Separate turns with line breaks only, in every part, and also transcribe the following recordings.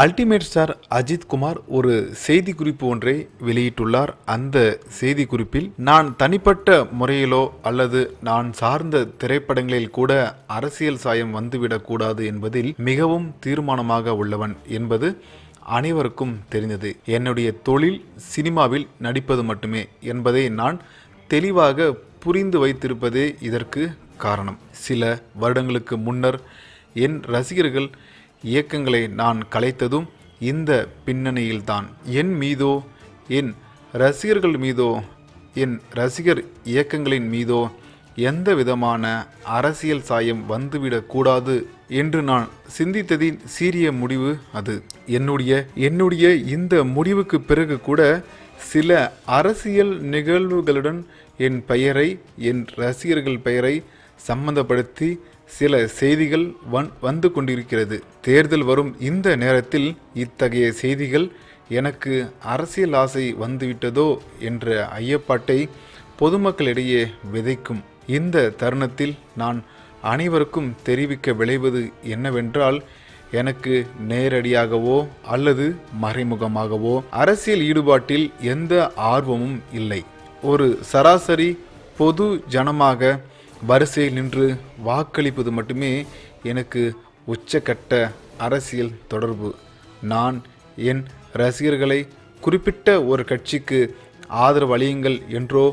Ultimate star Ajith Kumar ஒரு செய்திக்குறிப்பு ஒன்றை வெளியிட்டுள்ளார். அந்த செய்திக்குறிப்பில், நான் தனிப்பட்ட முறையிலோ அல்லது நான் சார்ந்த திரைப்படங்களில் கூட அரசியல் சாயம் வந்துவிடக்கூடாது என்பதில் மிகவும் தீர்மானமாக உள்ளவன் என்பது அனைவருக்கும் தெரிந்தது. என்னுடைய தொழில் சினிமாவில் நடிப்பது மட்டுமே என்பதை நான் தெளிவாக புரிந்து வைத்திருப்பதே இதற்கு காரணம். சில வருடங்களுக்கு முன்னர் என் ரசிகர்கள் இயக்கங்களை நான் கலைத்ததும் இந்த பின்னணியில்தான். என் மீதோ, என் ரசிகர்கள் மீதோ, என் ரசிகர் இயக்கங்களின் மீதோ எந்த விதமான அரசியல் சாயம் வந்துவிடக்கூடாது என்று நான் சிந்தித்ததின் சீரிய முடிவு அது. என்னுடைய இந்த முடிவுக்கு பிறகு கூட சில அரசியல் நிகழ்வுகளுடன் என் பெயரை, என் ரசிகர்கள் பெயரை சம்பந்தப்படுத்தி சில செய்திகள் வந்து கொண்டிருக்கிறது. தேர்தல் வரும் இந்த நேரத்தில் இத்தகைய செய்திகள் எனக்கு அரசியல் ஆசை வந்துவிட்டதோ என்ற ஐயப்பாட்டை பொதுமக்களிடையே விதைக்கும். இந்த தருணத்தில் நான் அனைவருக்கும் தெரிவிக்க விளைவது என்னவென்றால், எனக்கு நேரடியாகவோ அல்லது மறைமுகமாகவோ அரசியல் ஈடுபாட்டில் எந்த ஆர்வமும் இல்லை. ஒரு சராசரி பொது ஜனமாக வரிசையில் நின்று வாக்களிப்பது மட்டுமே எனக்கு உச்சக்கட்ட அரசியல் தொடர்பு. நான் என் ரசிகர்களை குறிப்பிட்ட ஒரு கட்சிக்கு ஆதரவு அளியுங்கள் என்றோ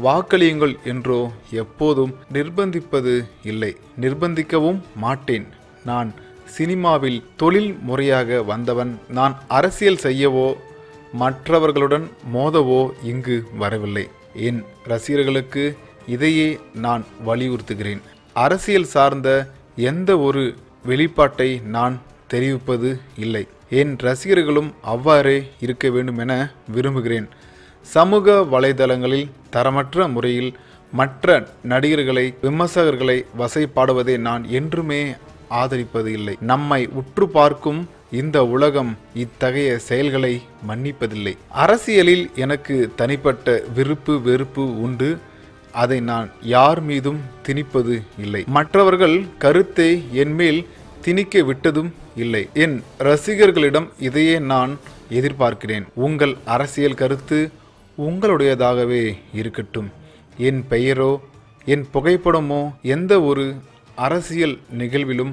வாக்களியுங்கள் என்றோ எப்போதும் நிர்பந்திப்பது இல்லை, நிர்பந்திக்கவும் மாட்டேன். நான் சினிமாவில் தொழில் முறையாக வந்தவன். நான் அரசியல் செய்யவோ மற்றவர்களுடன் மோதவோ இங்கு வரவில்லை. என் ரசிகர்களுக்கு இதையே நான் வலியுறுத்துகிறேன். அரசியல் சார்ந்த எந்த ஒரு வெளிப்பாட்டை நான் தெரிவிப்பது இல்லை. என் ரசிகர்களும் அவ்வாறே இருக்க வேண்டும் என விரும்புகிறேன். சமூக வலைதளங்களில் தரமற்ற முறையில் மற்ற நடிகர்களை, விமர்சகர்களை வசைப்பாடுவதை நான் என்றுமே ஆதரிப்பது இல்லை. நம்மை உற்று பார்க்கும் இந்த உலகம் இத்தகைய செயல்களை மன்னிப்பதில்லை. அரசியலில் எனக்கு தனிப்பட்ட விருப்பு வெறுப்பு உண்டு. அதை நான் யார் மீதும் திணிப்பது இல்லை. மற்றவர்கள் கருத்தை என்மேல் திணிக்க விட்டதும் இல்லை. என் ரசிகர்களிடம் இதையே நான் எதிர்பார்க்கிறேன். உங்கள் அரசியல் கருத்து உங்களுடையதாகவே இருக்கட்டும். என் பெயரோ என் புகைப்படமோ எந்த ஒரு அரசியல் நிகழ்விலும்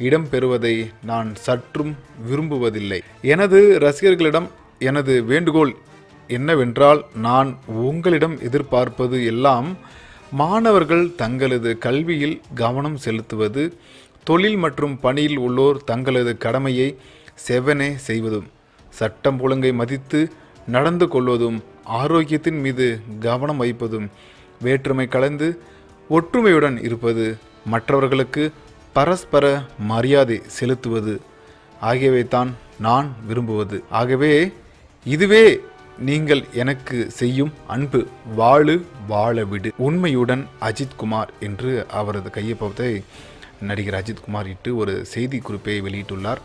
இடம்பெறுவதை நான் சற்றும் விரும்புவதில்லை. எனது ரசிகர்களிடம் எனது வேண்டுகோள் என்னவென்றால், நான் உங்களிடம் எதிர்பார்ப்பது எல்லாம் மாணவர்கள் தங்களது கல்வியில் கவனம் செலுத்துவது, தொழில் மற்றும் பணியில் உள்ளோர் தங்களது கடமையை செவ்வனே செய்வதும், சட்டம் ஒழுங்கை மதித்து நடந்து கொள்வதும், ஆரோக்கியத்தின் மீது கவனம் வைப்பதும், வேற்றுமை கலந்து ஒற்றுமையுடன் இருப்பது, மற்றவர்களுக்கு பரஸ்பர மரியாதை செலுத்துவது ஆகியவைத்தான் நான் விரும்புவது. ஆகவே இதுவே நீங்கள் எனக்கு செய்யும் அன்பு. வாழு வாழ விடு. உண்மையுடன் அஜித் குமார் என்று அவரது கையொப்பத்தை நடிகர் அஜித் குமார் இட்டு ஒரு செய்தி குறிப்பை வெளியிட்டுள்ளார்.